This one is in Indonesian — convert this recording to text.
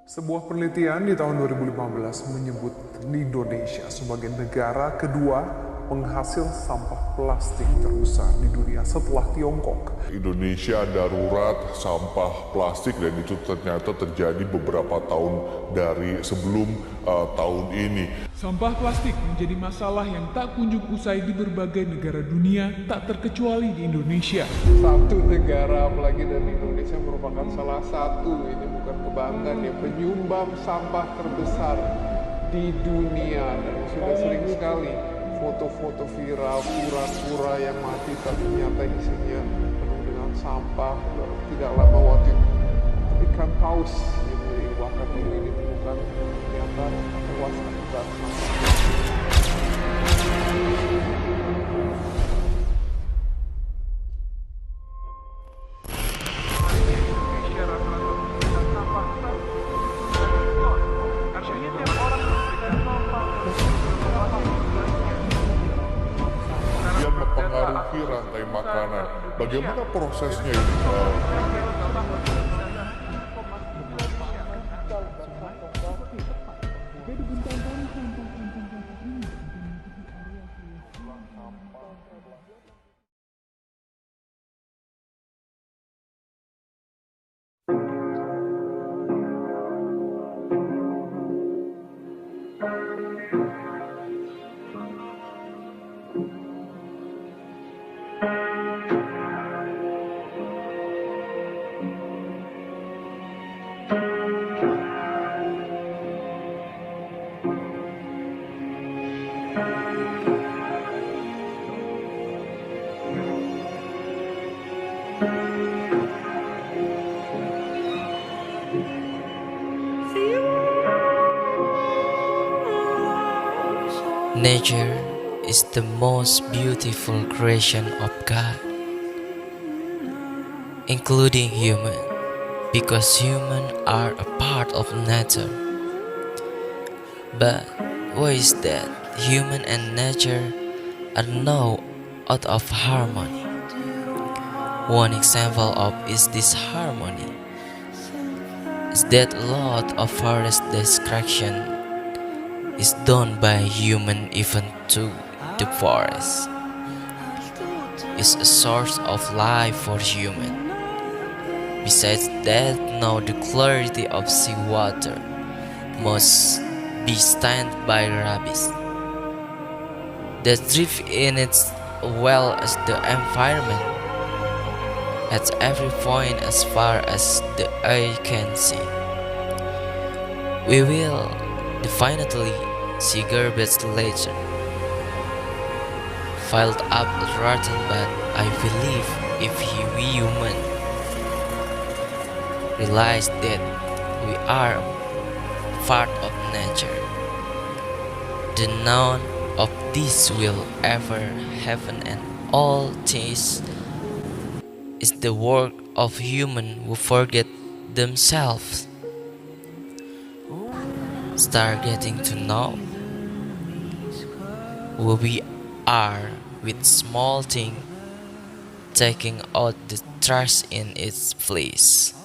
Sebuah penelitian di tahun 2015 menyebut Indonesia sebagai negara kedua penghasil sampah plastik terbesar di dunia setelah Tiongkok. Indonesia darurat sampah plastik dan itu ternyata terjadi beberapa tahun dari sebelum tahun ini. Sampah plastik menjadi masalah yang tak kunjung usai di berbagai negara dunia, tak terkecuali di Indonesia. Satu negara, apalagi dari Indonesia, merupakan salah satu, ini bukan kebanggaan ya, penyumbang sampah terbesar di dunia. Dan sudah sering sekali foto-foto viral, kura-kura yang mati tapi ternyata isinya penuh dengan sampah. Tidak lama waktu itu ikan paus yang dari Wakatobi ini ditemukan ternyata tewas akibat sampah. Yang mempengaruhi rantai makanan. Bagaimana prosesnya ini? Nature is the most beautiful creation of God, including human, because humans are a part of nature. But why is that human and nature are now out of harmony? One example of this harmony is that a lot of forest destruction is done by human. Even to the forest is a source of life for human. Besides that, now the clarity of seawater must be stained by rabbits that thrive in it, well as the environment at every point as far as the eye can see. We will definitely see garbage later, filed up rotten, but I believe if we human realize that we are part of nature, then none of this will ever happen, and all this is the work of humans who forget themselves. Start getting to know who we are with small things, taking out the trash in its place.